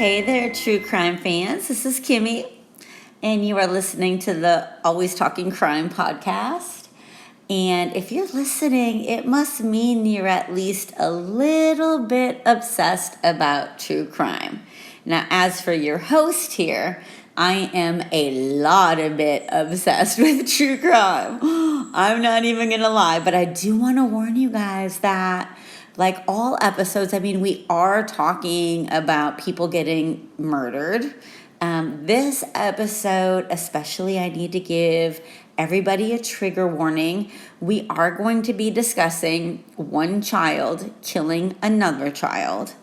Hey there, true crime fans. This is Kimi, and you are listening to the Always Talking Crime podcast. And if you're listening, it must mean you're at least a little bit obsessed about true crime. Now, as for your host here, I am a lot of bit obsessed with true crime. I'm not even going to lie, but I do want to warn you guys that like all episodes, I mean, we are talking about people getting murdered. This episode, especially, I need to give everybody a trigger warning. We are going to be discussing one child killing another child.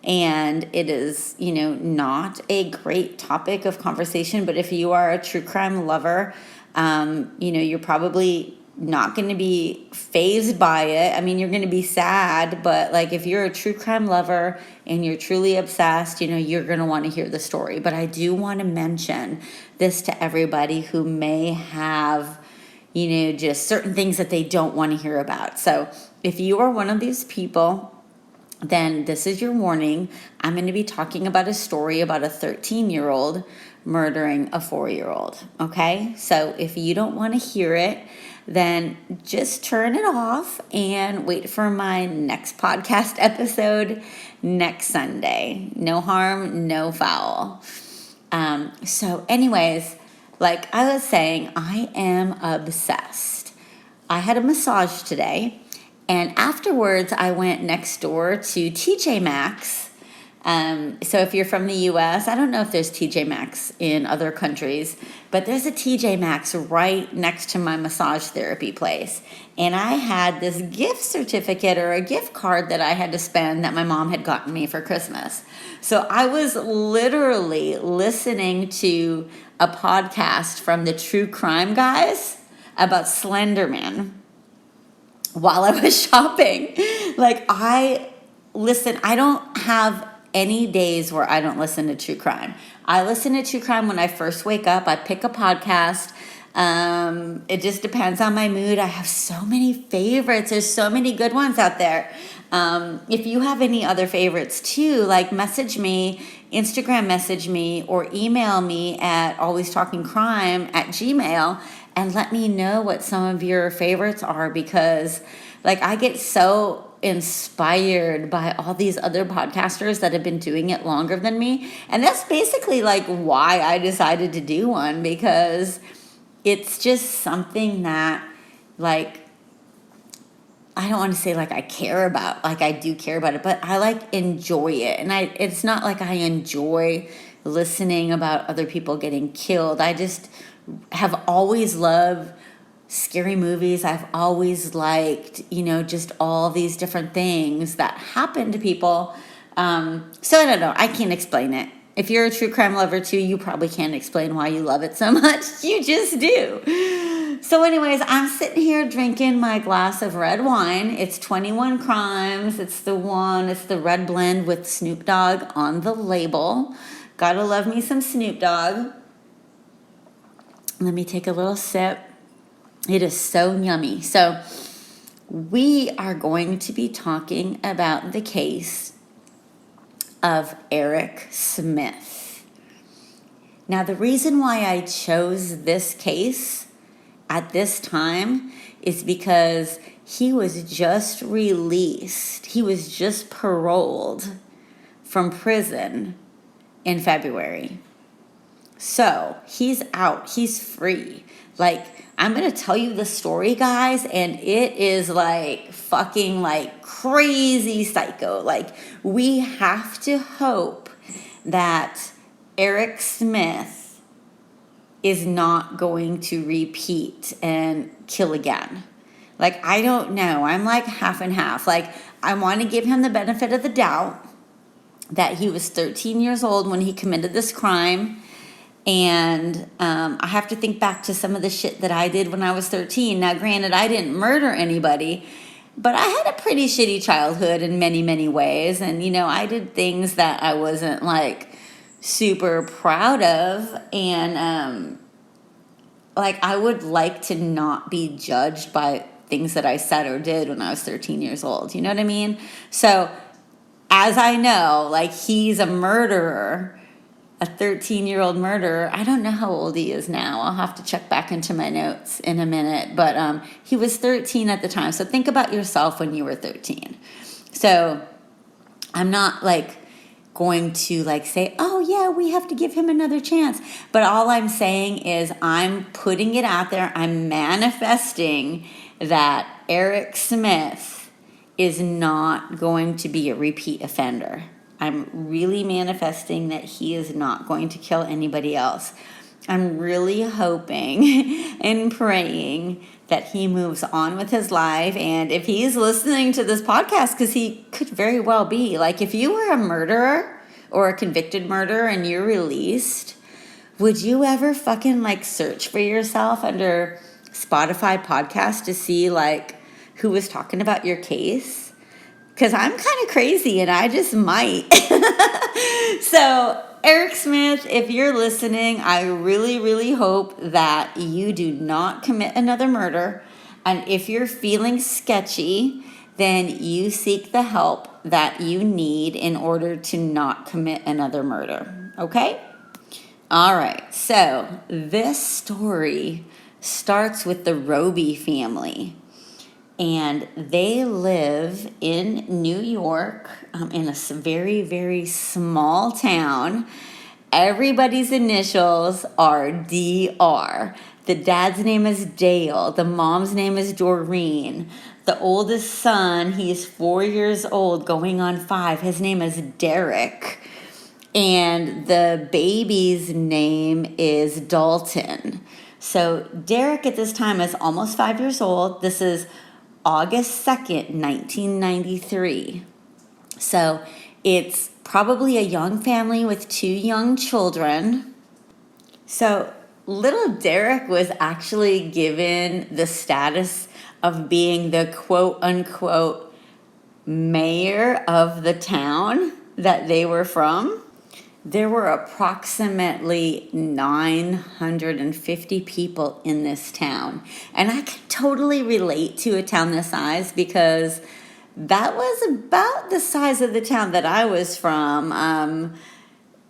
And it is, not a great topic of conversation. But if you are a true crime lover, you're probably not going to be fazed by it. I mean, you're going to be sad, but like if you're a true crime lover and you're truly obsessed, you're going to want to hear the story. But I do want to mention this to everybody who may have, just certain things that they don't want to hear about. So if you are one of these people, then this is your warning. I'm going to be talking about a story about a 13-year-old murdering a 4-year-old. Okay? So if you don't want to hear it, then just turn it off and wait for my next podcast episode next Sunday. No harm, no foul. So anyways, like I was saying, I am obsessed. I had a massage today, and afterwards I went next door to TJ Maxx. So if you're from the U.S., I don't know if there's TJ Maxx in other countries, but there's a TJ Maxx right next to my massage therapy place. And I had this gift certificate or a gift card that I had to spend that my mom had gotten me for Christmas. So I was literally listening to a podcast from the True Crime guys about Slenderman while I was shopping. I don't have any days where I don't listen to true crime. I listen to true crime when I first wake up. I pick a podcast. It just depends on my mood. I have so many favorites. There's so many good ones out there. If you have any other favorites too, message me, Instagram message me, or email me at alwaystalkingcrime@gmail.com and let me know what some of your favorites are, because I get so inspired by all these other podcasters that have been doing it longer than me. And that's basically why I decided to do one, because it's just something that I don't want to say I care about, I do care about it, but I enjoy it. And it's not I enjoy listening about other people getting killed. I just have always loved scary movies. I've always liked, just all these different things that happen to people. So I don't know. I can't explain it. If you're a true crime lover too, you probably can't explain why you love it so much. You just do. So anyways, I'm sitting here drinking my glass of red wine. It's 21 Crimes. It's the red blend with Snoop Dogg on the label. Gotta love me some Snoop Dogg. Let me take a little sip. It is so yummy. So we are going to be talking about the case of Eric Smith. Now, the reason why I chose this case at this time is because he was just released. He was just paroled from prison in February. So he's out. He's free. I'm going to tell you the story, guys, and it is fucking crazy psycho. We have to hope that Eric Smith is not going to repeat and kill again. I don't know. I'm half and half. I want to give him the benefit of the doubt that he was 13 years old when he committed this crime. And I have to think back to some of the shit that I did when I was 13. Now, granted, I didn't murder anybody, but I had a pretty shitty childhood in many, many ways. And, I did things that I wasn't, super proud of. And, I would like to not be judged by things that I said or did when I was 13 years old. You know what I mean? So as I know, like, he's a murderer, a 13-year-old murderer. I don't know how old he is now. I'll have to check back into my notes in a minute. But he was 13 at the time. So think about yourself when you were 13. So I'm not like going to like say, oh yeah, we have to give him another chance. But all I'm saying is I'm putting it out there. I'm manifesting that Eric Smith is not going to be a repeat offender. I'm really manifesting that he is not going to kill anybody else. I'm really hoping and praying that he moves on with his life. And if he's listening to this podcast, because he could very well be, like, if you were a murderer or a convicted murderer and you're released, would you ever fucking like search for yourself under Spotify podcast to see like who was talking about your case? Because I'm kind of crazy and I just might. So Eric Smith, if you're listening, I really, really hope that you do not commit another murder. And if you're feeling sketchy, then you seek the help that you need in order to not commit another murder. Okay? All right. So this story starts with the Robie family. And they live in New York, in a very, very small town. Everybody's initials are DR. The dad's name is Dale. The mom's name is Doreen. The oldest son, he's 4 years old, going on 5. His name is Derrick. And the baby's name is Dalton. So Derrick at this time is almost 5 years old. This is August 2nd, 1993. So it's probably a young family with 2 young children. So little Derrick was actually given the status of being the quote unquote mayor of the town that they were from. There were approximately 950 people in this town. And I can totally relate to a town this size because that was about the size of the town that I was from.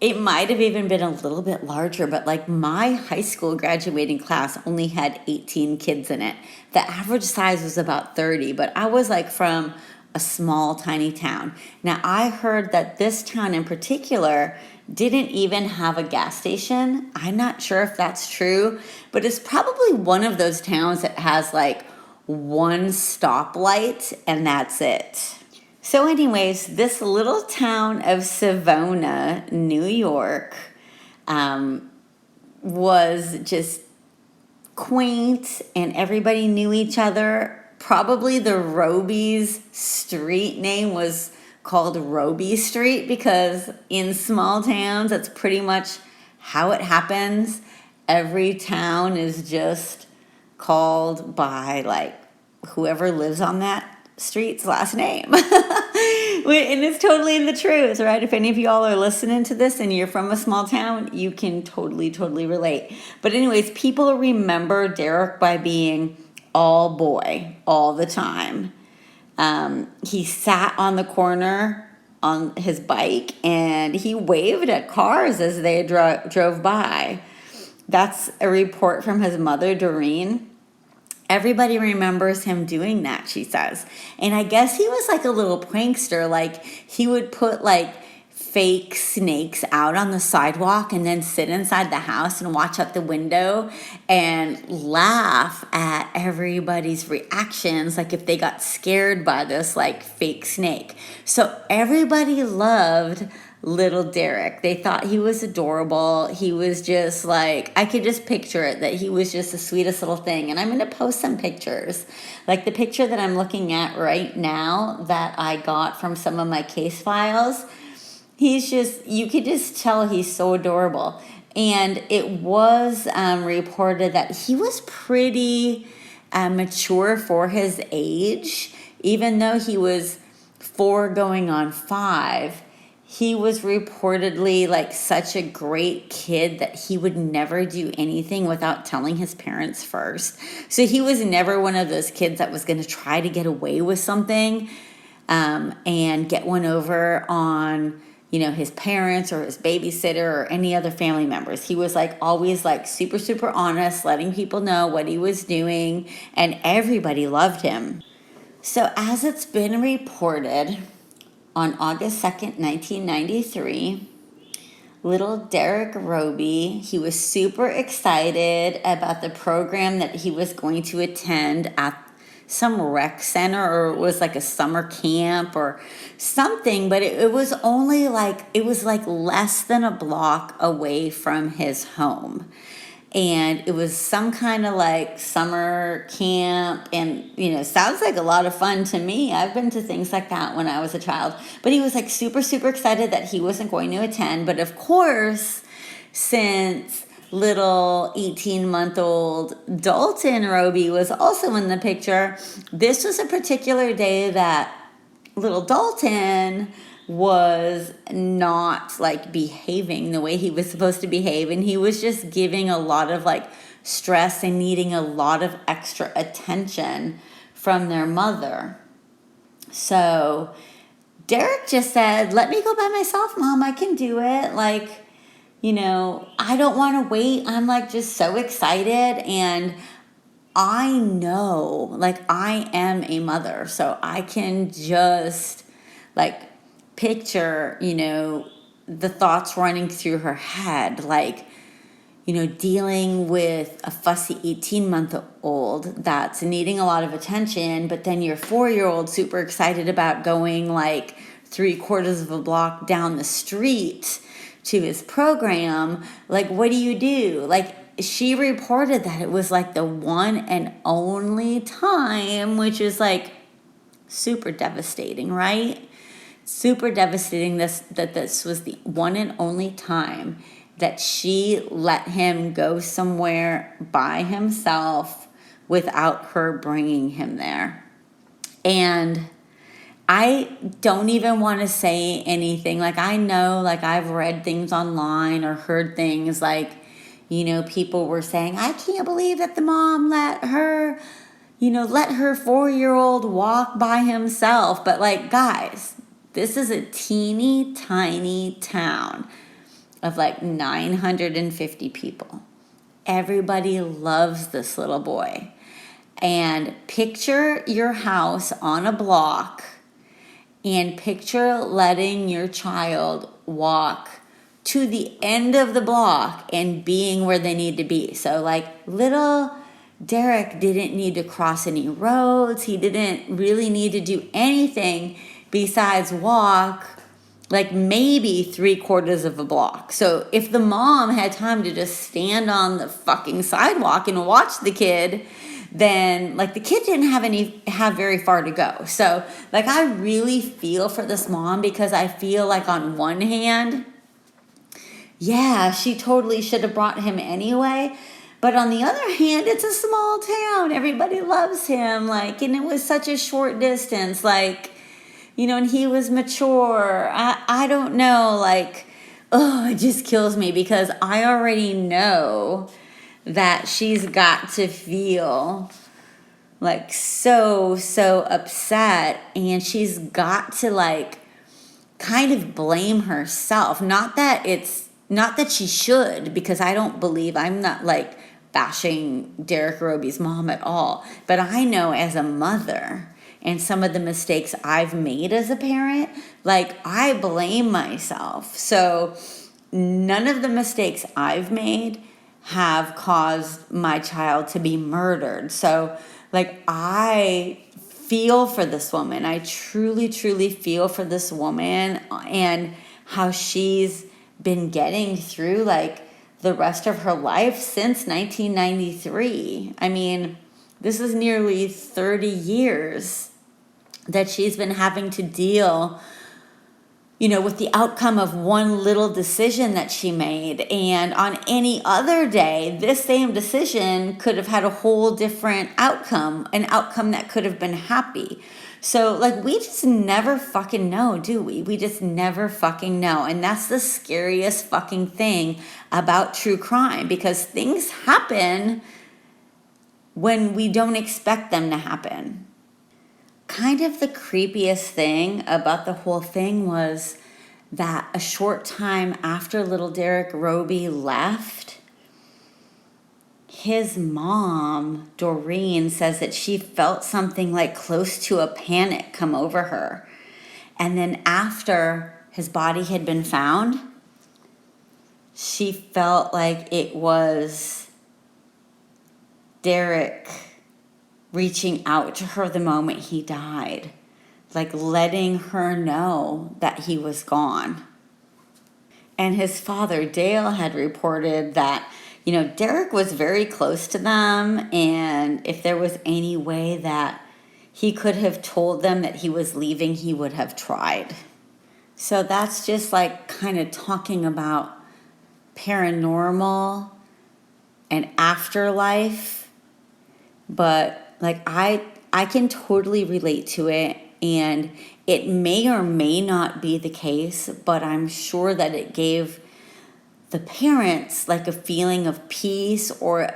It might have even been a little bit larger, but like my high school graduating class only had 18 kids in it. The average size was about 30, but I was like from a small, tiny town. Now, I heard that this town in particular didn't even have a gas station. I'm not sure if that's true, but it's probably one of those towns that has like one stoplight and that's it. So anyways, this little town of Savona, New York, was just quaint and everybody knew each other. Probably the Robie's street name was called Robie Street because in small towns, that's pretty much how it happens. Every town is just called by like whoever lives on that street's last name. And it's totally in the truth, right? If any of y'all are listening to this and you're from a small town, you can totally relate. But anyways, people remember Derrick by being all boy all the time. He sat on the corner on his bike and he waved at cars as they drove by. That's a report from his mother, Doreen. Everybody remembers him doing that, she says. And I guess he was like a little prankster. Like he would put like fake snakes out on the sidewalk and then sit inside the house and watch out the window and laugh at everybody's reactions, like if they got scared by this like fake snake. So everybody loved little Derrick. They thought he was adorable. He was just like, I could just picture it, that he was just the sweetest little thing. And I'm going to post some pictures. Like the picture that I'm looking at right now that I got from some of my case files. He's just, you could just tell he's so adorable. And it was reported that he was pretty mature for his age. Even though he was 4 going on 5, he was reportedly like such a great kid that he would never do anything without telling his parents first. So he was never one of those kids that was going to try to get away with something and get one over on, his parents or his babysitter or any other family members. He was like always like super, super honest, letting people know what he was doing, and everybody loved him. So as it's been reported, on August 2nd, 1993, little Derrick Robie, he was super excited about the program that he was going to attend at some rec center, or it was like a summer camp or something, but it was only like, it was like less than a block away from his home. And it was some kind of like summer camp, and sounds like a lot of fun to me. I've been to things like that when I was a child, but he was like super, super excited that he wasn't going to attend. But of course, since little 18-month-old Dalton Robie was also in the picture, this was a particular day that little Dalton was not like behaving the way he was supposed to behave, and he was just giving a lot of like stress and needing a lot of extra attention from their mother. So Derrick just said, "Let me go by myself, Mom. I can do it. Like, I don't want to wait. I'm like just so excited, and I know, like, I am a mother, so I can just like picture, the thoughts running through her head, like, dealing with a fussy 18-month-old that's needing a lot of attention, but then your 4-year-old super excited about going like 3/4 of a block down the street to his program. Like, what do you do? Like, she reported that it was like the one and only time, which is like super devastating, right? Super devastating that this was the one and only time that she let him go somewhere by himself without her bringing him there. And I don't even want to say anything. Like, I know, like, I've read things online or heard things like, people were saying, I can't believe that the mom let her 4-year-old walk by himself. But like, guys, this is a teeny tiny town of like 950 people. Everybody loves this little boy. And picture your house on a block, and picture letting your child walk to the end of the block and being where they need to be. So like, little Derrick didn't need to cross any roads. He didn't really need to do anything besides walk like maybe 3/4 of a block. So if the mom had time to just stand on the fucking sidewalk and watch the kid, then like the kid didn't have very far to go. So like, I really feel for this mom, because I feel like on one hand, yeah, she totally should have brought him anyway. But on the other hand, it's a small town. Everybody loves him. Like, and it was such a short distance. Like, and he was mature. I don't know. Like, it just kills me, because I already know that she's got to feel like so upset, and she's got to like kind of blame herself. Not that she should, because I'm not like bashing Derrick Robie's mom at all, but I know as a mother and some of the mistakes I've made as a parent, like, I blame myself. So none of the mistakes I've made have caused my child to be murdered. So like, I feel for this woman. I truly, truly feel for this woman and how she's been getting through like the rest of her life since 1993. I mean, this is nearly 30 years that she's been having to deal, with the outcome of one little decision that she made. And on any other day, this same decision could have had a whole different outcome, an outcome that could have been happy. So, like, we just never fucking know, do we? We just never fucking know. And that's the scariest fucking thing about true crime, because things happen when we don't expect them to happen. kind of the creepiest thing about the whole thing was that a short time after little Derrick Robie left, his mom, Doreen, says that she felt something like close to a panic come over her. And then after his body had been found, she felt like it was Derrick reaching out to her the moment he died, like letting her know that he was gone. And his father, Dale, had reported that, Derrick was very close to them, and if there was any way that he could have told them that he was leaving, he would have tried. So that's just like kind of talking about paranormal and afterlife. But like I can totally relate to it, and it may or may not be the case, but I'm sure that it gave the parents like a feeling of peace, or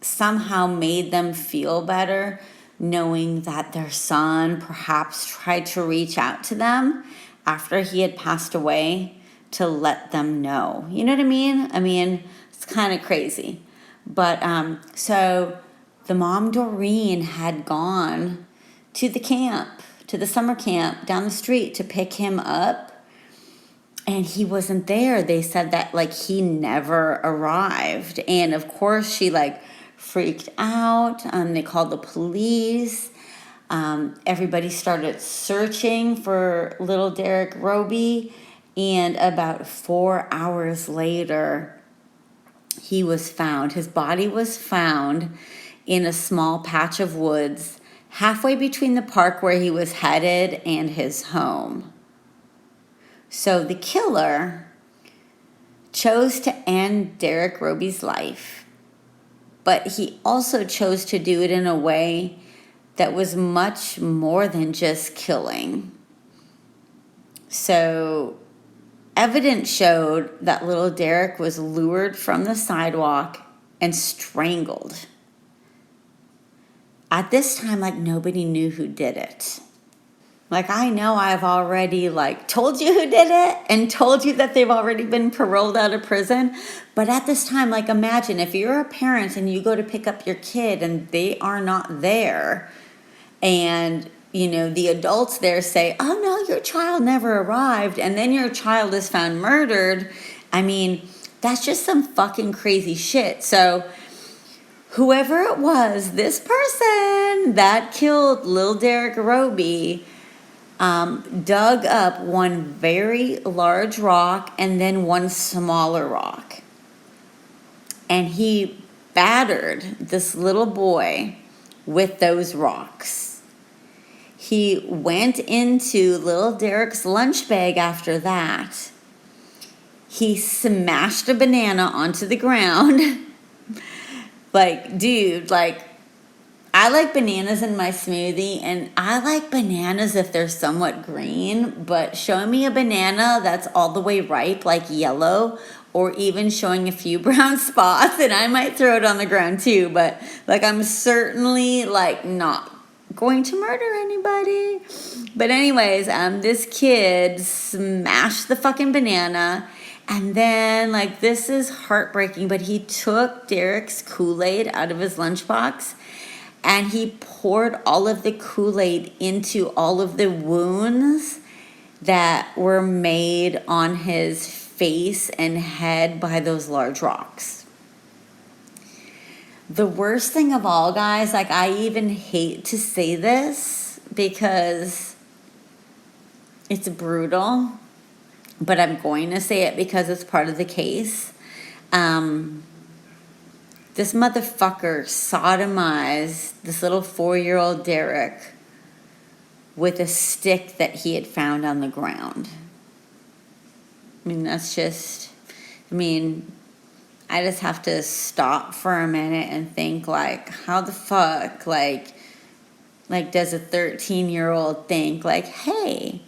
somehow made them feel better knowing that their son perhaps tried to reach out to them after he had passed away to let them know. You know what I mean? I mean, it's kind of crazy. But so the mom, Doreen, had gone to the camp, to the summer camp down the street to pick him up. And he wasn't there. They said that like he never arrived. And of course she like freaked out. They called the police. Everybody started searching for little Derrick Robie. And about 4 hours later, he was found. His body was found in a small patch of woods halfway between the park where he was headed and his home. So the killer chose to end Derrick Robie's life, but he also chose to do it in a way that was much more than just killing. So evidence showed that little Derrick was lured from the sidewalk and strangled. At this time, like, nobody knew who did it. Like, I know I've already, like, told you who did it and told you that they've already been paroled out of prison. But at this time, like, imagine if you're a parent and you go to pick up your kid and they are not there. And, the adults there say, oh, no, your child never arrived. And then your child is found murdered. I mean, that's just some fucking crazy shit. So whoever it was, this person that killed Lil Derrick Robie dug up one very large rock and then one smaller rock. And he battered this little boy with those rocks. He went into little Derrick's lunch bag after that. He smashed a banana onto the ground. Like, dude, like, I like bananas in my smoothie, and I like bananas if they're somewhat green, but show me a banana that's all the way ripe, like yellow, or even showing a few brown spots, and I might throw it on the ground too, but, like, I'm certainly, like, not going to murder anybody. But anyways, this kid smashed the fucking banana. And then, like, this is heartbreaking, but he took Derrick's Kool-Aid out of his lunchbox and he poured all of the Kool-Aid into all of the wounds that were made on his face and head by those large rocks. The worst thing of all, guys, like, I even hate to say this because it's brutal, but I'm going to say it because it's part of the case. This motherfucker sodomized this little 4-year-old Derrick with a stick that he had found on the ground. I mean, I just have to stop for a minute and think, like, how the fuck, like does a 13-year-old think, like, hey,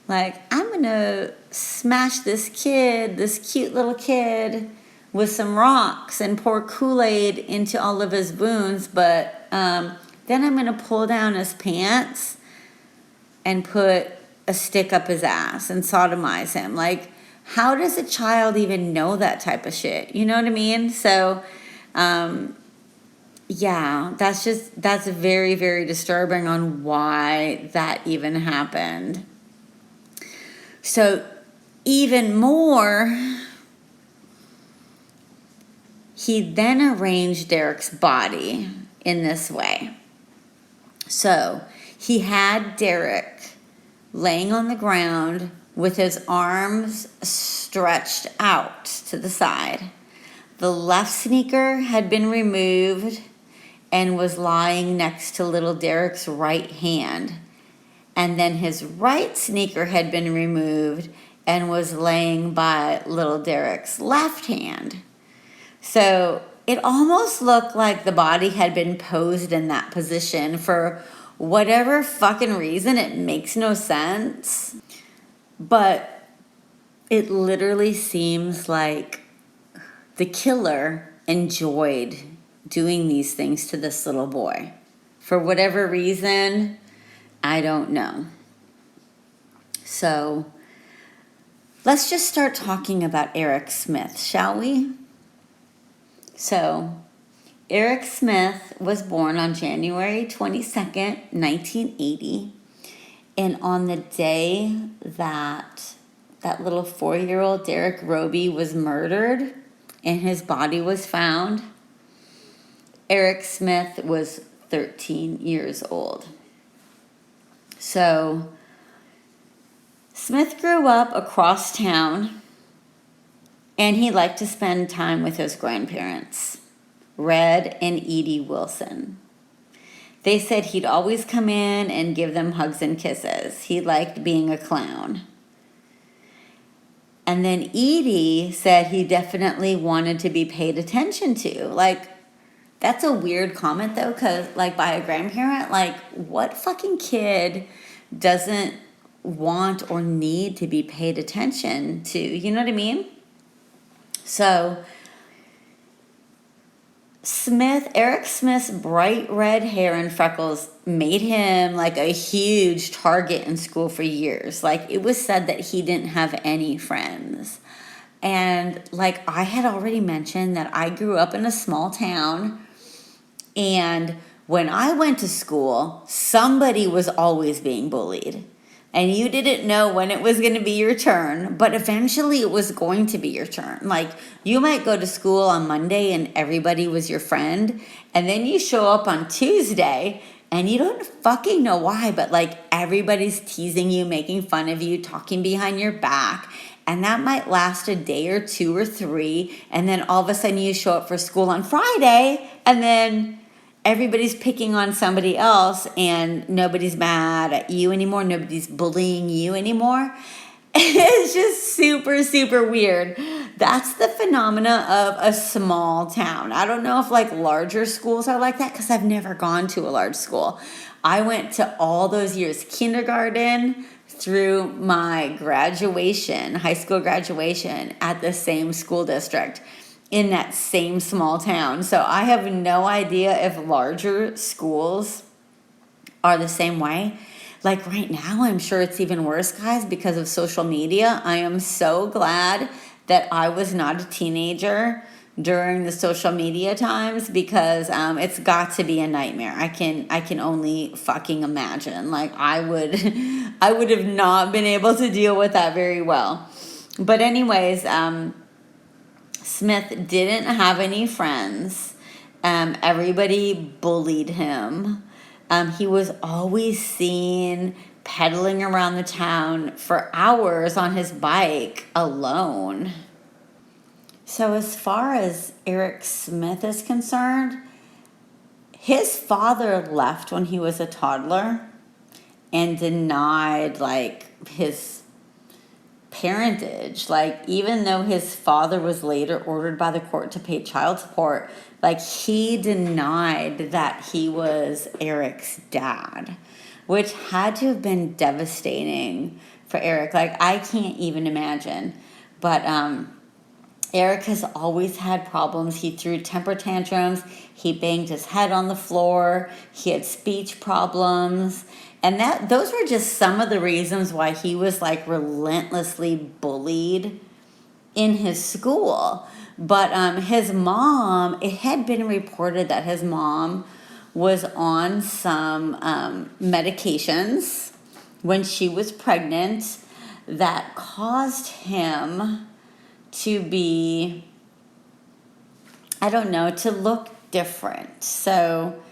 like, I'm going to smash this cute little kid with some rocks and pour Kool-Aid into all of his wounds, but then I'm going to pull down his pants and put a stick up his ass and sodomize him. Like, how does a child even know that type of shit? You know what I mean? So, yeah, that's very, very disturbing on why that even happened. So, even more, he then arranged Derrick's body in this way. So, he had Derrick laying on the ground with his arms stretched out to the side. The left sneaker had been removed and was lying next to little Derrick's right hand. And then his right sneaker had been removed and was laying by little Derrick's left hand. So it almost looked like the body had been posed in that position for whatever fucking reason. It makes no sense. But it literally seems like the killer enjoyed doing these things to this little boy. For whatever reason, I don't know. So let's just start talking about Eric Smith, shall we? So Eric Smith was born on January 22nd, 1980. And on the day that little 4-year-old Derrick Robie was murdered and his body was found, Eric Smith was 13 years old. So Smith grew up across town, and he liked to spend time with his grandparents, Red and Edie Wilson. They said he'd always come in and give them hugs and kisses. He liked being a clown. And then Edie said he definitely wanted to be paid attention to. Like, that's a weird comment, though, because, like, by a grandparent, like, what fucking kid doesn't want or need to be paid attention to? You know what I mean? So Eric Smith's bright red hair and freckles made him like a huge target in school for years. Like, it was said that he didn't have any friends. And like I had already mentioned, that I grew up in a small town, and when I went to school, somebody was always being bullied. And you didn't know when it was going to be your turn, but eventually it was going to be your turn. Like, you might go to school on Monday and everybody was your friend, and then you show up on Tuesday and you don't fucking know why, but like everybody's teasing you, making fun of you, talking behind your back, and that might last a day or 2 or 3, and then all of a sudden you show up for school on Friday, and then everybody's picking on somebody else, and nobody's mad at you anymore. Nobody's bullying you anymore. It's just super, super weird. That's the phenomena of a small town. I don't know if like larger schools are like that, because I've never gone to a large school. I went to all those years, kindergarten through my graduation, high school graduation, at the same school district, in that same small town. So I have no idea if larger schools are the same way. Like right now, I'm sure it's even worse, guys, because of social media. I am so glad that I was not a teenager during the social media times, because it's got to be a nightmare. I can only fucking imagine. Like, I would have not been able to deal with that very well. But anyways, Smith didn't have any friends. Everybody bullied him. He was always seen pedaling around the town for hours on his bike alone. So as far as Eric Smith is concerned, his father left when he was a toddler and denied like his parentage. Like, even though his father was later ordered by the court to pay child support, like, he denied that he was Eric's dad, which had to have been devastating for Eric. Like, I can't even imagine. But Eric has always had problems. He threw temper tantrums. He banged his head on the floor. He had speech problems. And those were just some of the reasons why he was like relentlessly bullied in his school. But his mom, it had been reported that his mom was on some medications when she was pregnant that caused him to be, I don't know, to look different. So,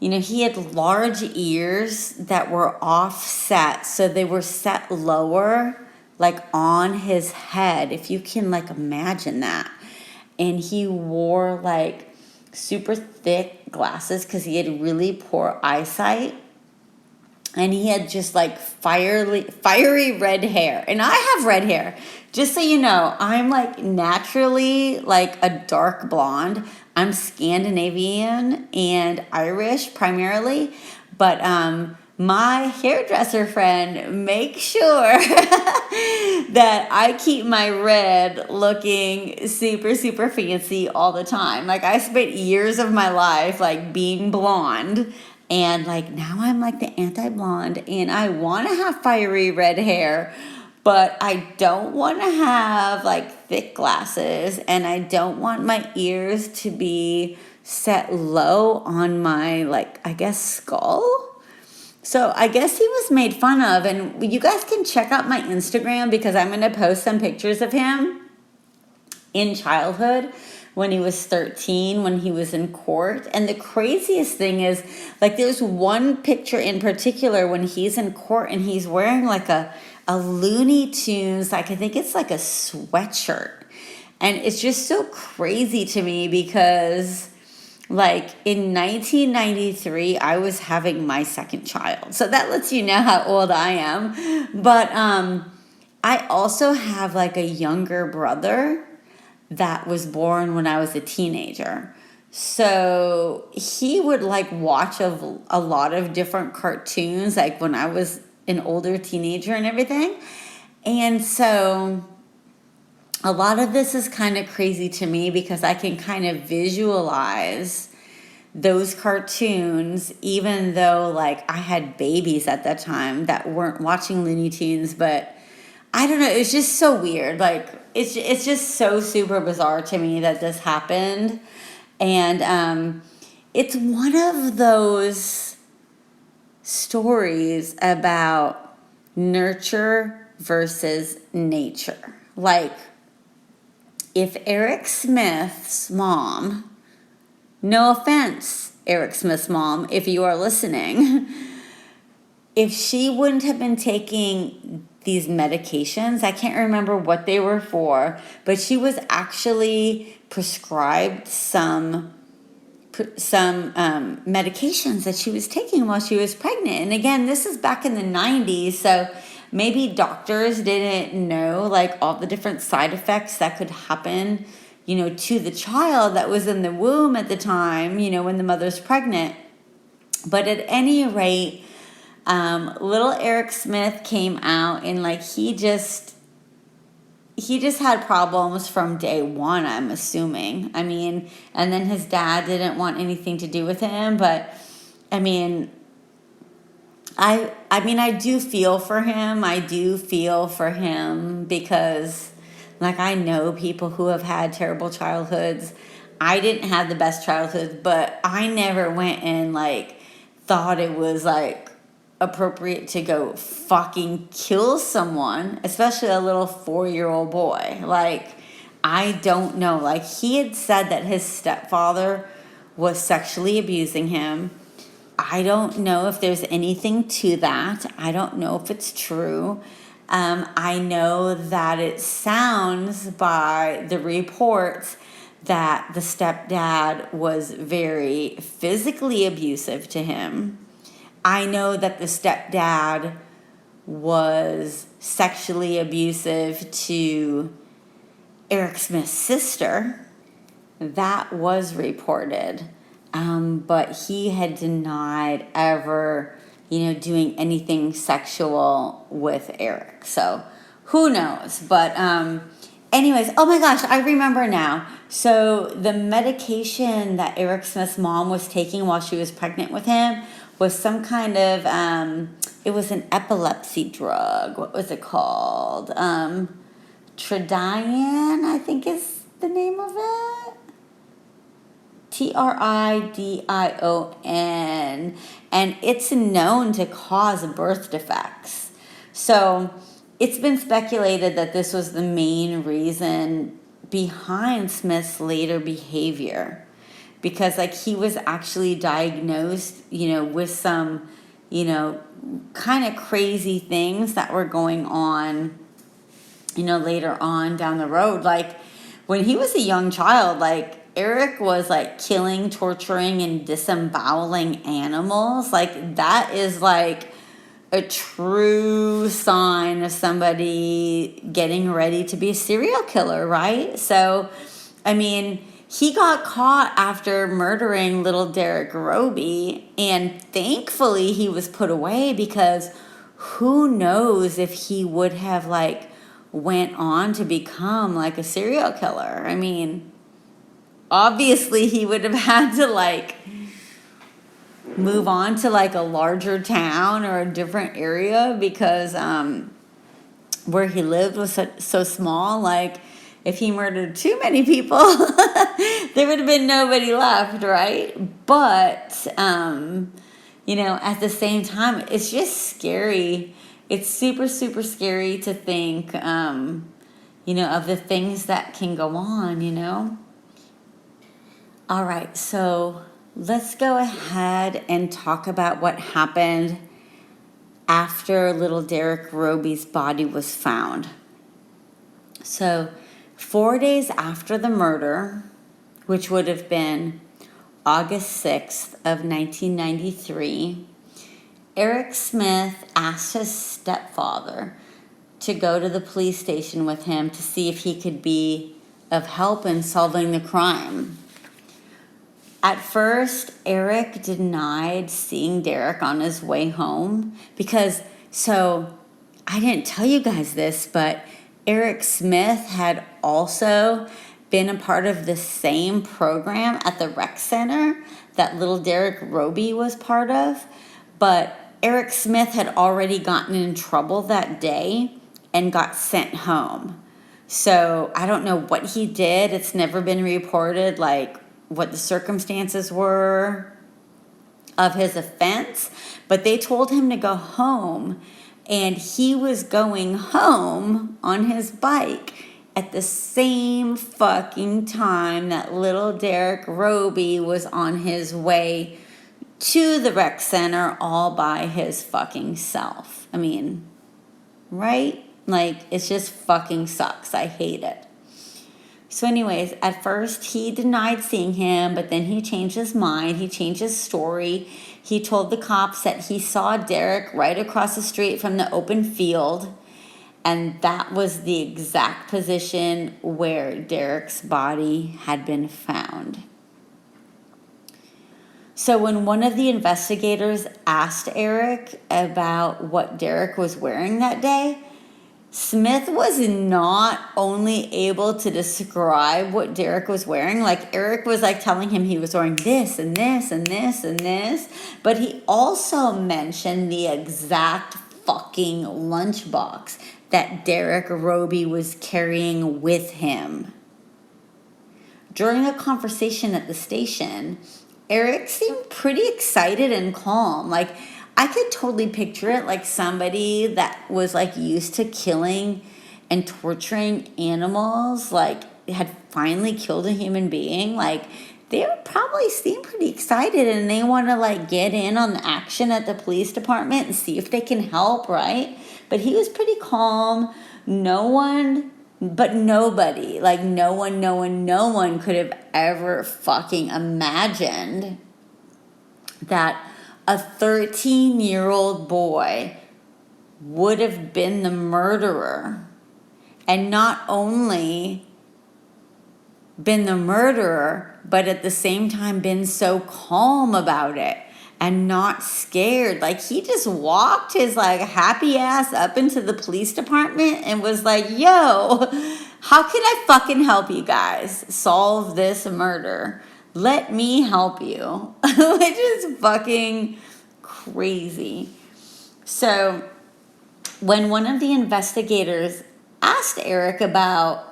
he had large ears that were offset. So they were set lower, like on his head, if you can like imagine that. And he wore like super thick glasses because he had really poor eyesight. And he had just like fiery red hair. And I have red hair. Just so you know, I'm like naturally like a dark blonde. I'm Scandinavian and Irish primarily. But my hairdresser friend makes sure that I keep my red looking super, super fancy all the time. Like I spent years of my life like being blonde. And like now I'm like the anti-blonde and I want to have fiery red hair, but I don't want to have like thick glasses and I don't want my ears to be set low on my like, I guess, skull. So I guess he was made fun of, and you guys can check out my Instagram because I'm going to post some pictures of him in childhood when he was 13, when he was in court. And the craziest thing is, like, there's one picture in particular when he's in court and he's wearing like a Looney Tunes, like I think it's like a sweatshirt. And it's just so crazy to me because like in 1993, I was having my second child. So that lets you know how old I am. But I also have like a younger brother that was born when I was a teenager. So he would like watch a lot of different cartoons like when I was an older teenager and everything. And so a lot of this is kind of crazy to me because I can kind of visualize those cartoons, even though like I had babies at that time that weren't watching Looney Tunes. But I don't know, it's just so weird. Like it's just so super bizarre to me that this happened. And it's one of those stories about nurture versus nature. Like, if Eric Smith's mom, no offense, Eric Smith's mom, if you are listening, if she wouldn't have been taking these medications, I can't remember what they were for, but she was actually prescribed some medications that she was taking while she was pregnant. And again, this is back in the 90s, so maybe doctors didn't know like all the different side effects that could happen, to the child that was in the womb at the time, when the mother's pregnant. But at any rate, little Eric Smith came out and like he just had problems from day one, I'm assuming. I mean, and then his dad didn't want anything to do with him, but I mean, I do feel for him. I do feel for him because like I know people who have had terrible childhoods. I didn't have the best childhood, but I never went and like thought it was like appropriate to go fucking kill someone, especially a little 4-year-old boy. Like, I don't know. Like, he had said that his stepfather was sexually abusing him. I don't know if there's anything to that. I don't know if it's true. I know that it sounds by the reports that the stepdad was very physically abusive to him. I know that the stepdad was sexually abusive to Eric Smith's sister. That was reported. But he had denied ever, doing anything sexual with Eric. So who knows? But Anyways, oh my gosh, I remember now. So the medication that Eric Smith's mom was taking while she was pregnant with him was some kind of, it was an epilepsy drug. What was it called? Tridion, I think is the name of it. Tridion. And it's known to cause birth defects. So it's been speculated that this was the main reason behind Smith's later behavior. Because like he was actually diagnosed, with some, kind of crazy things that were going on, later on down the road. Like when he was a young child, like Eric was like killing, torturing, and disemboweling animals. Like that is like a true sign of somebody getting ready to be a serial killer, right? So, I mean, he got caught after murdering little Derrick Robie, and thankfully he was put away, because who knows if he would have like went on to become like a serial killer. I mean, obviously he would have had to like move on to like a larger town or a different area, because where he lived was so small. Like if he murdered too many people, there would have been nobody left, right? But at the same time, it's just scary. It's super, super scary to think of the things that can go on. All right, so let's go ahead and talk about what happened after little Derrick Robie's body was found. So 4 days after the murder, which would have been August 6th of 1993, Eric Smith asked his stepfather to go to the police station with him to see if he could be of help in solving the crime. At first, Eric denied seeing Derrick on his way home because, I didn't tell you guys this, but Eric Smith had also been a part of the same program at the rec center that little Derrick Robie was part of. But Eric Smith had already gotten in trouble that day and got sent home. So I don't know what he did. It's never been reported, like, what the circumstances were of his offense, but they told him to go home, and he was going home on his bike at the same fucking time that little Derrick Robie was on his way to the rec center all by his fucking self. I mean, right? Like, it just fucking sucks. I hate it. So anyways, at first he denied seeing him, but then he changed his mind. He changed his story. He told the cops that he saw Derrick right across the street from the open field, and that was the exact position where Derrick's body had been found. So when one of the investigators asked Eric about what Derrick was wearing that day, Smith was not only able to describe what Derrick was wearing, like Eric was like telling him he was wearing this and this and this and this, but he also mentioned the exact fucking lunchbox that Derrick Robie was carrying with him. During a conversation at the station, Eric seemed pretty excited and calm. Like, I could totally picture it like somebody that was like used to killing and torturing animals, like had finally killed a human being. Like, they would probably seem pretty excited, and they want to like get in on the action at the police department and see if they can help, right? But he was pretty calm. Nobody, like no one could have ever fucking imagined that a 13-year-old boy would have been the murderer. And not only been the murderer, but at the same time been so calm about it and not scared. Like, he just walked his like happy ass up into the police department and was like, yo, How can I fucking help you guys solve this murder? Let me help you. Which is fucking crazy. So when one of the investigators asked Eric about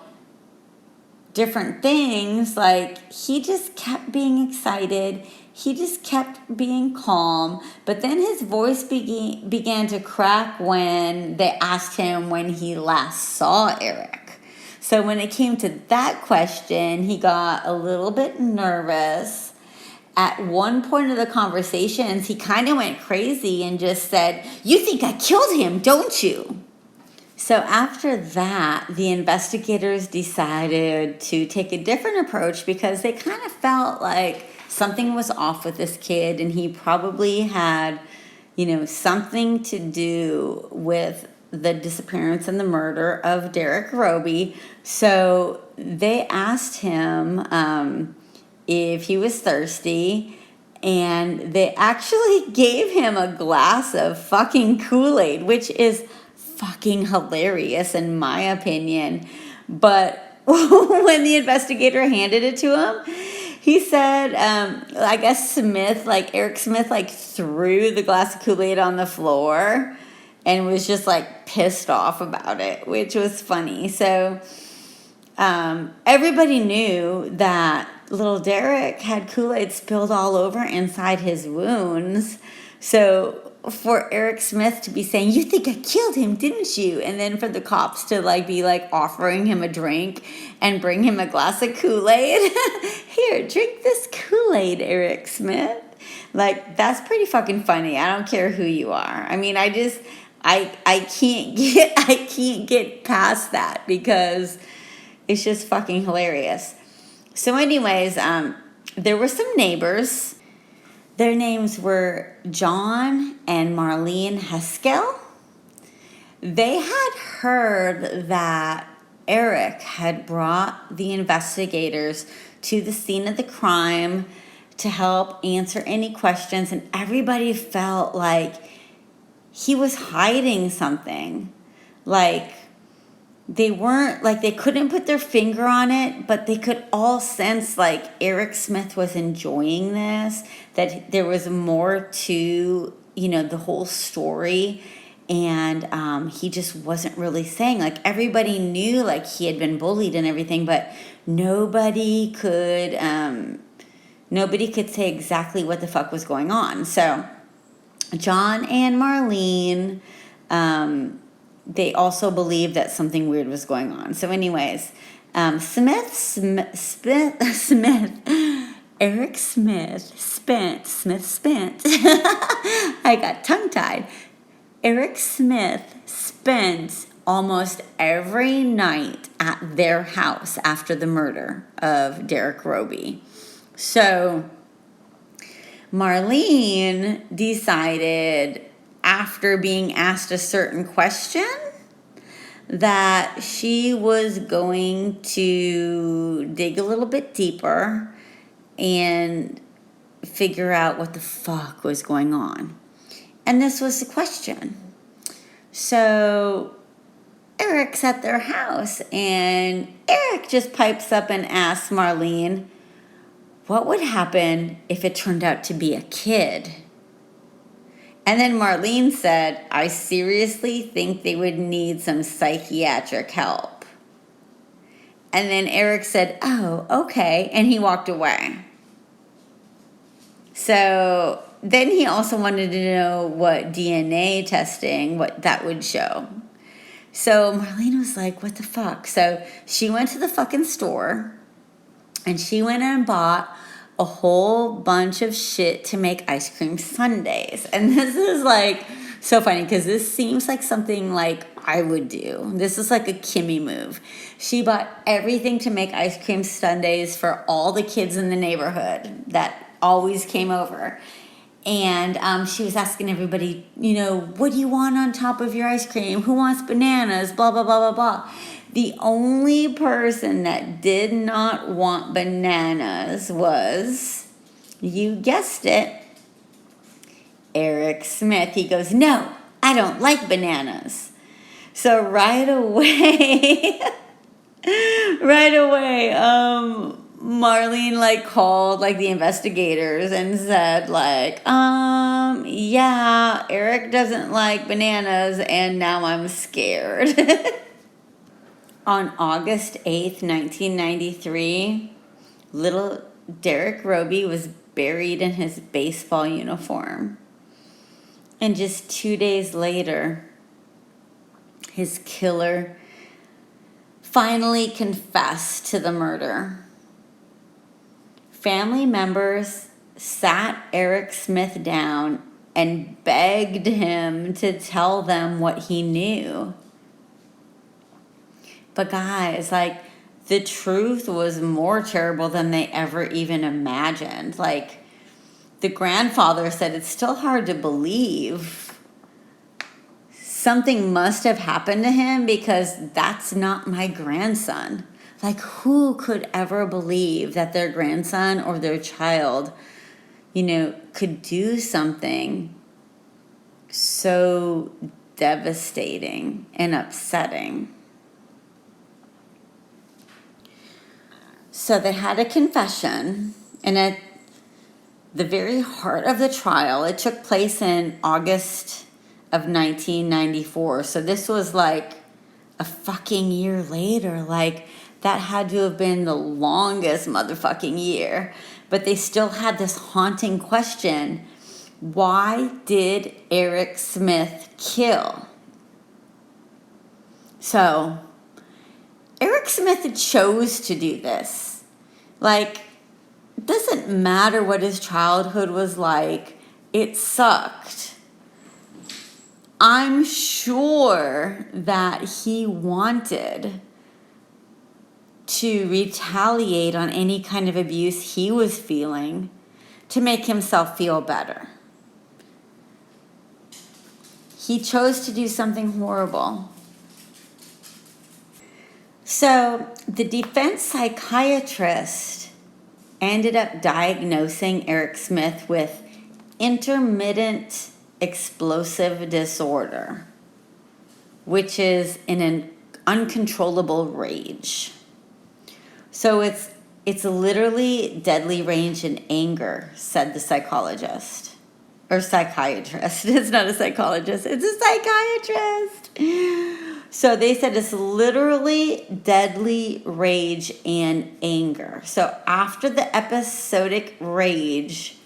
different things, like, he just kept being excited. He just kept being calm. But then his voice began to crack when they asked him when he last saw Eric. So when it came to that question, he got a little bit nervous. At one point of the conversations, he kind of went crazy and just said, "You think I killed him, don't you?" So after that, the investigators decided to take a different approach because they kind of felt like something was off with this kid, and he probably had, something to do with the disappearance and the murder of Derrick Robie. So they asked him if he was thirsty, and they actually gave him a glass of fucking Kool-Aid, which is fucking hilarious in my opinion. But when the investigator handed it to him, he said, I guess Eric Smith, threw the glass of Kool-Aid on the floor and was just pissed off about it, which was funny. So everybody knew that little Derrick had Kool-Aid spilled all over inside his wounds. So for Eric Smith to be saying, "You think I killed him, didn't you?" And then for the cops to be offering him a drink and bring him a glass of Kool-Aid. "Here, drink this Kool-Aid, Eric Smith." That's pretty fucking funny. I don't care who you are. I mean, I can't get past that because it's just fucking hilarious. So anyways, there were some neighbors. Their names were John and Marlene Haskell. They had heard that Eric had brought the investigators to the scene of the crime to help answer any questions, and everybody felt like he was hiding something. They weren't, they couldn't put their finger on it, but they could all sense, Eric Smith was enjoying this, that there was more to, the whole story, and he just wasn't really saying, everybody knew, he had been bullied and everything, but nobody could say exactly what the fuck was going on. So John and Marlene, they also believed that something weird was going on. So anyways, Eric Smith spent, I got tongue-tied. Eric Smith spent almost every night at their house after the murder of Derrick Robie. So Marlene decided, after being asked a certain question, that she was going to dig a little bit deeper and figure out what the fuck was going on. And this was the question. So Eric's at their house, and Eric just pipes up and asks Marlene, what would happen if it turned out to be a kid? And then Marlene said, I seriously think they would need some psychiatric help. And then Eric said, oh, okay. And he walked away. So then he also wanted to know what DNA testing, what that would show. So Marlene was like, what the fuck? So she went to the fucking store, and she went and bought a whole bunch of shit to make ice cream sundaes. And this is so funny because this seems like something I would do. This is a Kimi move. She bought everything to make ice cream sundaes for all the kids in the neighborhood that always came over. And she was asking everybody, what do you want on top of your ice cream? Who wants bananas? Blah, blah, blah, blah, blah. The only person that did not want bananas was, you guessed it, Eric Smith. He goes, no, I don't like bananas. So right away, Right away, Marlene like called like the investigators and said like, yeah, Eric doesn't like bananas and now I'm scared. On August 8th, 1993, little Derrick Robie was buried in his baseball uniform. And just 2 days later, his killer finally confessed to the murder. Family members sat Eric Smith down and begged him to tell them what he knew. But guys, like, the truth was more terrible than they ever even imagined. Like, the grandfather said it's still hard to believe. Something must have happened to him because that's not my grandson. Like, who could ever believe that their grandson or their child, could do something so devastating and upsetting? So they had a confession, and at the very heart of the trial, it took place in August of 1994. So this was like a fucking year later. Like, that had to have been the longest motherfucking year. But they still had this haunting question. Why did Eric Smith kill? So Eric Smith chose to do this. Like, it doesn't matter what his childhood was like. It sucked. I'm sure that he wanted to retaliate on any kind of abuse he was feeling to make himself feel better. He chose to do something horrible. So the defense psychiatrist ended up diagnosing Eric Smith with intermittent explosive disorder, which is an uncontrollable rage. So it's literally deadly rage and anger, said the psychologist. Or psychiatrist. It's not a psychologist, it's a psychiatrist. So they said it's literally deadly rage and anger. So after the episodic rage,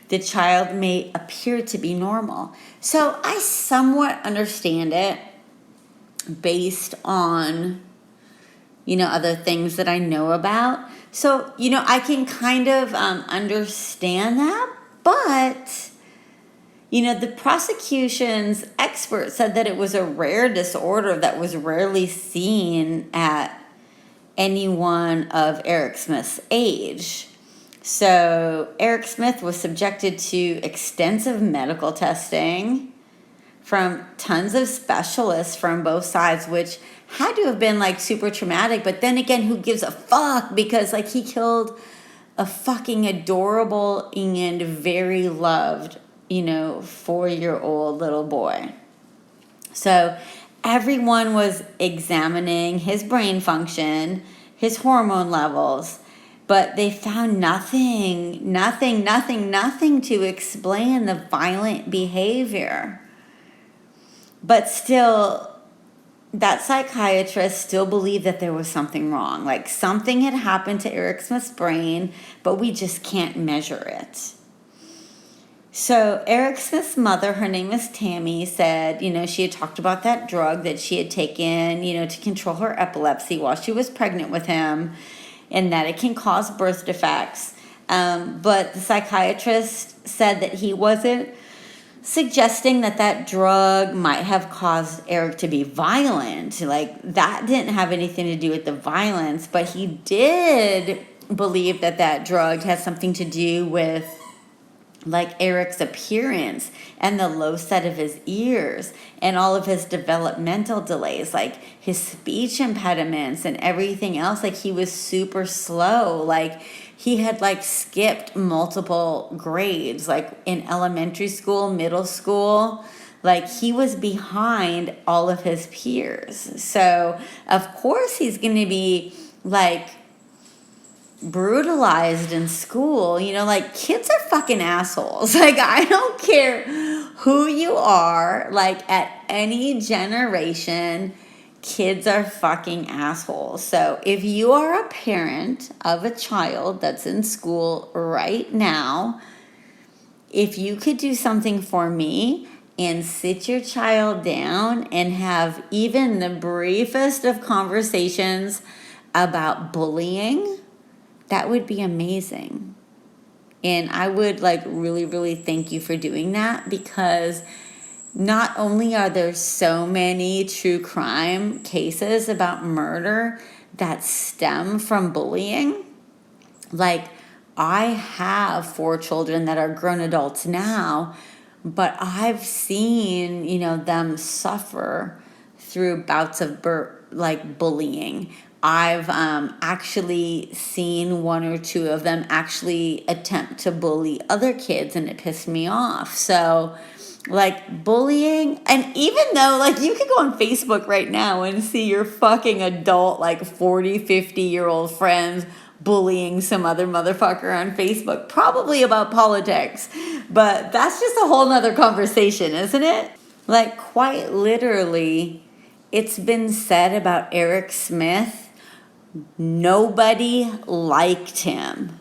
the child may appear to be normal. So I somewhat understand it based on, other things that I know about. So, I can kind of understand that, but the prosecution's expert said that it was a rare disorder that was rarely seen at anyone of Eric Smith's age. So Eric Smith was subjected to extensive medical testing from tons of specialists from both sides, which had to have been like super traumatic. But then again, who gives a fuck? Because like he killed a fucking adorable and very loved 4-year-old little boy. So everyone was examining his brain function, his hormone levels, but they found nothing to explain the violent behavior. But still, that psychiatrist still believed that there was something wrong. Like something had happened to Eric Smith's brain, but we just can't measure it. So Eric Smith's mother, her name is Tammy, said, she had talked about that drug that she had taken, to control her epilepsy while she was pregnant with him, and that it can cause birth defects. But the psychiatrist said that he wasn't suggesting that drug might have caused Eric to be violent. Like, that didn't have anything to do with the violence, but he did believe that drug has something to do with like Eric's appearance and the low set of his ears and all of his developmental delays, like his speech impediments and everything else. Like he was super slow. Like he had like skipped multiple grades, like in elementary school, middle school. Like, he was behind all of his peers. So, of course, he's going to be, like, brutalized in school. You know, like, kids are fucking assholes. Like, I don't care who you are. Like, at any generation, kids are fucking assholes. So if you are a parent of a child that's in school right now, if you could do something for me and sit your child down and have even the briefest of conversations about bullying, that would be amazing. And I would like really, really thank you for doing that, because not only are there so many true crime cases about murder that stem from bullying, like, I have 4 children that are grown adults now, but I've seen, you know, them suffer through bouts of like bullying. I've actually seen 1 or 2 of them actually attempt to bully other kids, and it pissed me off. So, like, bullying, and even though, like, you could go on Facebook right now and see your fucking adult, like, 40, 50-year-old friends bullying some other motherfucker on Facebook, probably about politics. But that's just a whole nother conversation, isn't it? Like, quite literally, it's been said about Eric Smith, nobody liked him.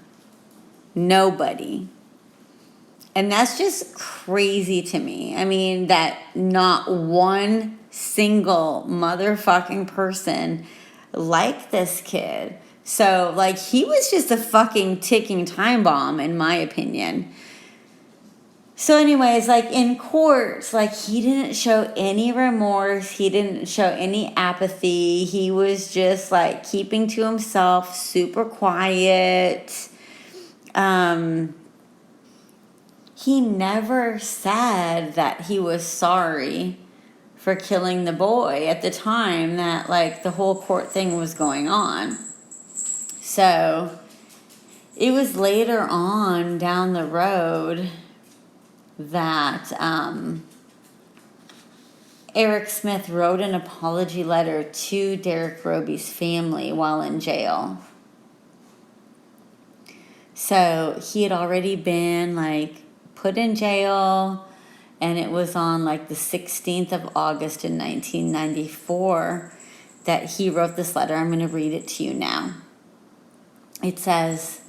Nobody. And that's just crazy to me. I mean, that not one single motherfucking person liked this kid. So, like, he was just a fucking ticking time bomb, in my opinion. So anyways, like, in court, like, he didn't show any remorse. He didn't show any apathy. He was just, like, keeping to himself, super quiet. He never said that he was sorry for killing the boy at the time that, like, the whole court thing was going on. So it was later on down the road that Eric Smith wrote an apology letter to Derrick Robie's family while in jail. So he had already been, like, put in jail, and it was on, like, the 16th of August in 1994 that he wrote this letter. I'm going to read it to you now. It says,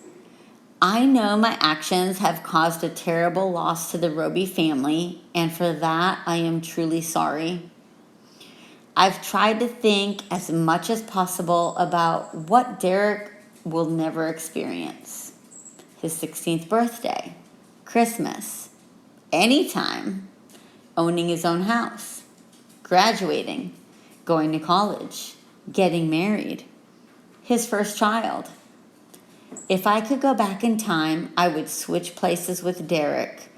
I know my actions have caused a terrible loss to the Robie family, and for that I am truly sorry. I've tried to think as much as possible about what Derrick will never experience. His 16th birthday, Christmas, anytime, owning his own house, graduating, going to college, getting married, his first child. If I could go back in time, I would switch places with Derrick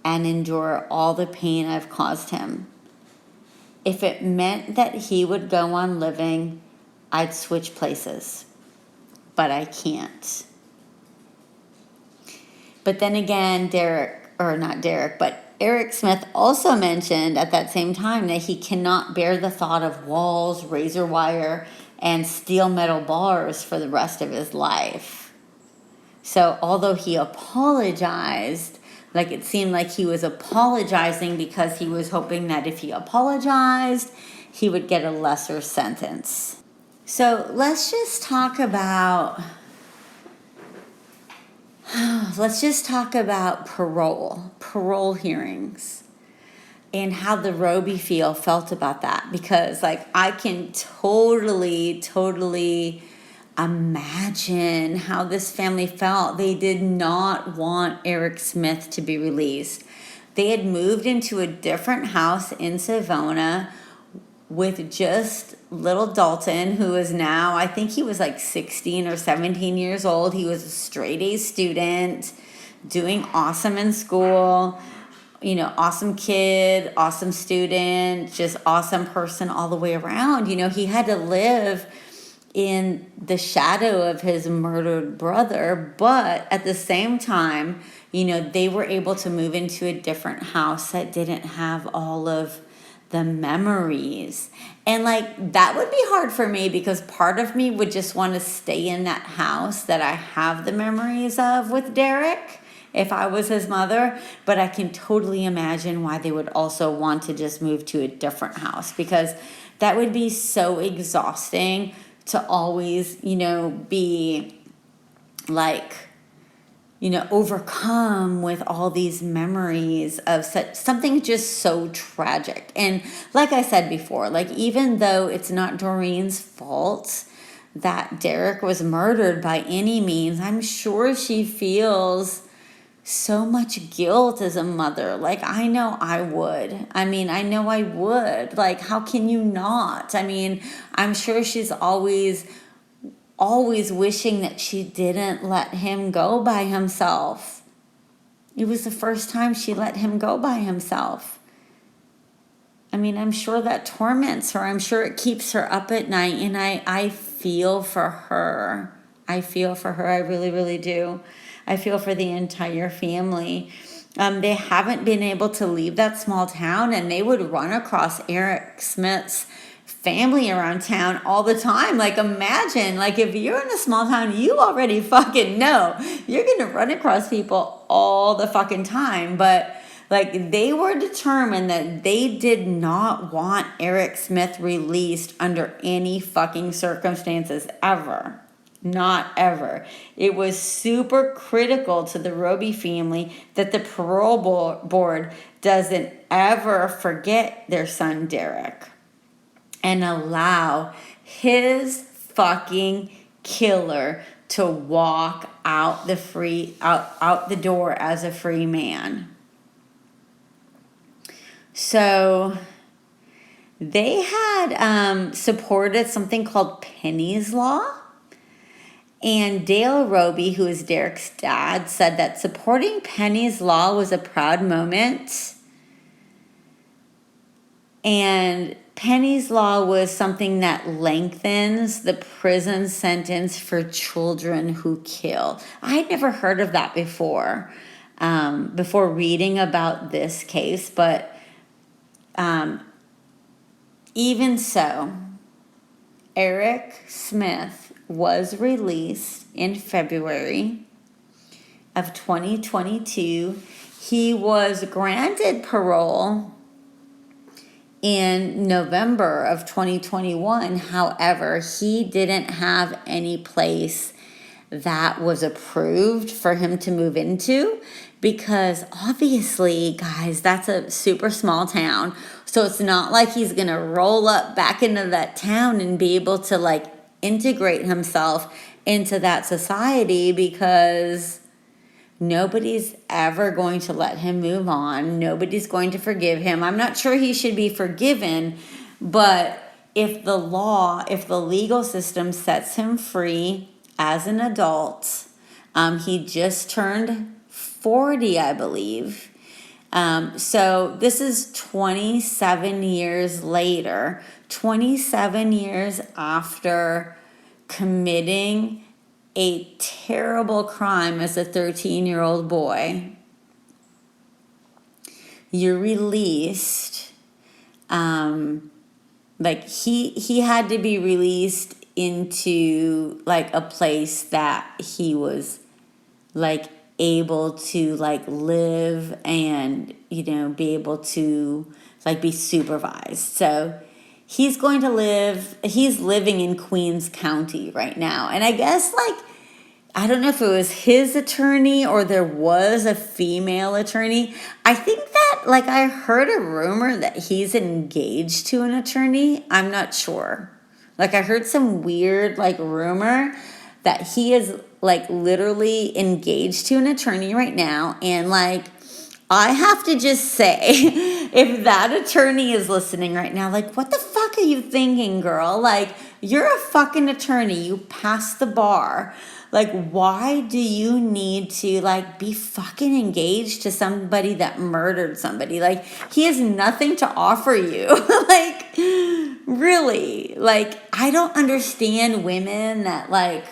and endure all the pain I've caused him. If it meant that he would go on living, I'd switch places. But I can't. But then again, Eric Smith also mentioned at that same time that he cannot bear the thought of walls, razor wire, and steel metal bars for the rest of his life. So although he apologized, like, it seemed like he was apologizing because he was hoping that if he apologized, he would get a lesser sentence. So let's just talk about parole hearings, and how the Robie felt about that. Because, like, I can totally imagine how this family felt. They did not want Eric Smith to be released. They had moved into a different house in Savona with just little Dalton, who is now, I think he was like 16 or 17 years old. He was a straight A student, doing awesome in school, you know, awesome kid, awesome student, just awesome person all the way around. You know, he had to live in the shadow of his murdered brother, but at the same time, they were able to move into a different house that didn't have all of the memories. And like, that would be hard for me because part of me would just want to stay in that house that I have the memories of with Derrick if I was his mother. But I can totally imagine why they would also want to just move to a different house, because that would be so exhausting to always, be like, overcome with all these memories of something just so tragic. And like I said before, like, even though it's not Doreen's fault that Derrick was murdered by any means, I'm sure she feels so much guilt as a mother. Like, I know I would. I know I would. Like, how can you not? I'm sure she's always wishing that she didn't let him go by himself. It was the first time she let him go by himself. I'm sure that torments her. I'm sure it keeps her up at night. And I feel for her. I feel for her. I really, really do. I feel for the entire family. They haven't been able to leave that small town, and they would run across Eric Smith's family around town all the time. Like, imagine, like, if you're in a small town, you already fucking know you're gonna run across people all the fucking time. But like, they were determined that they did not want Eric Smith released under any fucking circumstances ever. Not ever. It was super critical to the Robie family that the parole board doesn't ever forget their son Derrick and allow his fucking killer to walk out the door as a free man. So they had supported something called Penny's Law. And Dale Robie, who is Derrick's dad, said that supporting Penny's Law was a proud moment. And Penny's Law was something that lengthens the prison sentence for children who kill. I had never heard of that before reading about this case. But even so, Eric Smith was released in February of 2022. He was granted parole in November of 2021. However, he didn't have any place that was approved for him to move into, because obviously, guys, that's a super small town. So it's not like he's going to roll up back into that town and be able to like integrate himself into that society, because nobody's ever going to let him move on. Nobody's going to forgive him. I'm not sure he should be forgiven, but if the legal system sets him free as an adult, he just turned 40, I believe. So this is 27 years later, 27 years after committing a terrible crime as a 13-year-old boy. You're released. Like, he had to be released into like a place that he was like able to like live and be able to like be supervised. So he's living in Queens County right now. And I guess like, I don't know if it was his attorney or there was a female attorney. I think that like I heard a rumor that he's engaged to an attorney. I'm not sure. Like, I heard some weird like rumor that he is like literally engaged to an attorney right now. And like, I have to just say, if that attorney is listening right now, like, what the fuck are you thinking, girl? Like, you're a fucking attorney. You passed the bar. Like, why do you need to like be fucking engaged to somebody that murdered somebody? Like, he has nothing to offer you. Like, really? Like, I don't understand women that like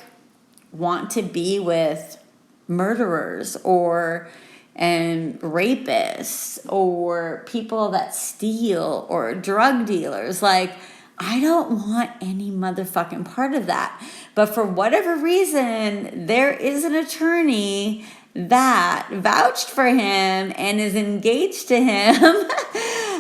want to be with murderers or and rapists or people that steal or drug dealers. Like, I don't want any motherfucking part of that. But for whatever reason, there is an attorney that vouched for him and is engaged to him.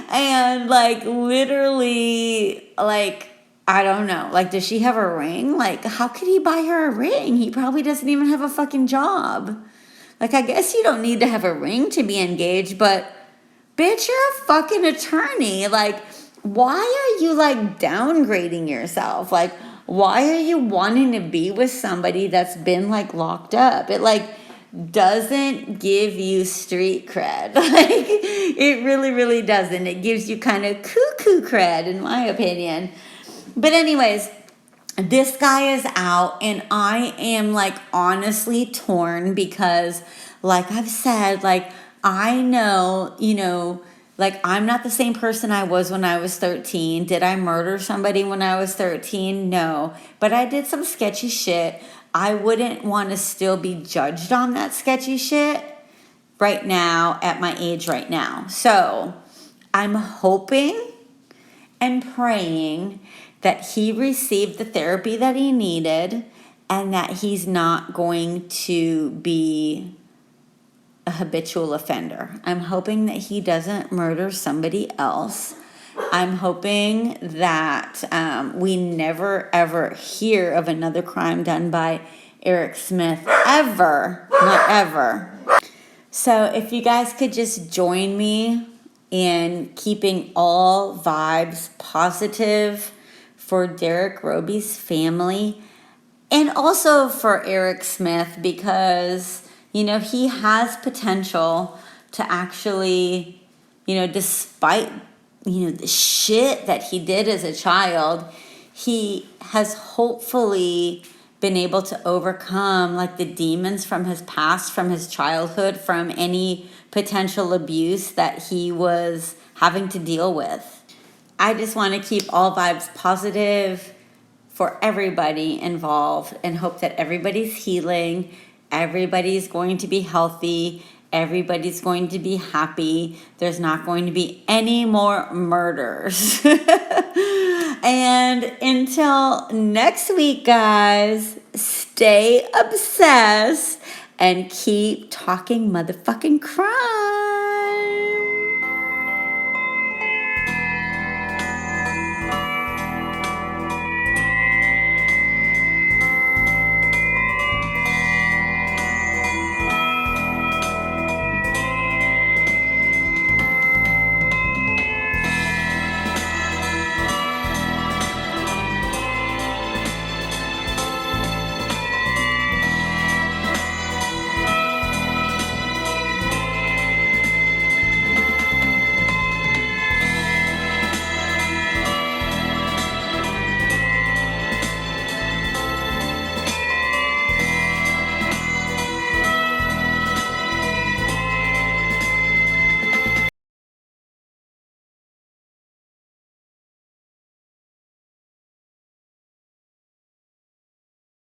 And like, literally, like, I don't know. Like, does she have a ring? Like, how could he buy her a ring? He probably doesn't even have a fucking job. Like, I guess you don't need to have a ring to be engaged, but bitch, you're a fucking attorney. Like, why are you like downgrading yourself? Like, why are you wanting to be with somebody that's been like locked up? It like doesn't give you street cred. Like, it really, really doesn't. It gives you kind of cuckoo cred, in my opinion. But anyways, this guy is out, and I am like honestly torn because, like I've said, like I know, like I'm not the same person I was when I was 13. Did I murder somebody when I was 13? No. But I did some sketchy shit. I wouldn't want to still be judged on that sketchy shit right now at my age right now. So I'm hoping and praying that he received the therapy that he needed and that he's not going to be a habitual offender. I'm hoping that he doesn't murder somebody else. I'm hoping that we never, ever hear of another crime done by Eric Smith, ever, not ever. So if you guys could just join me in keeping all vibes positive for Derrick Robie's family and also for Eric Smith, because, he has potential to actually, despite, the shit that he did as a child, he has hopefully been able to overcome like the demons from his past, from his childhood, from any potential abuse that he was having to deal with. I just want to keep all vibes positive for everybody involved and hope that everybody's healing, everybody's going to be healthy, everybody's going to be happy. There's not going to be any more murders. And until next week, guys, stay obsessed and keep talking motherfucking crime.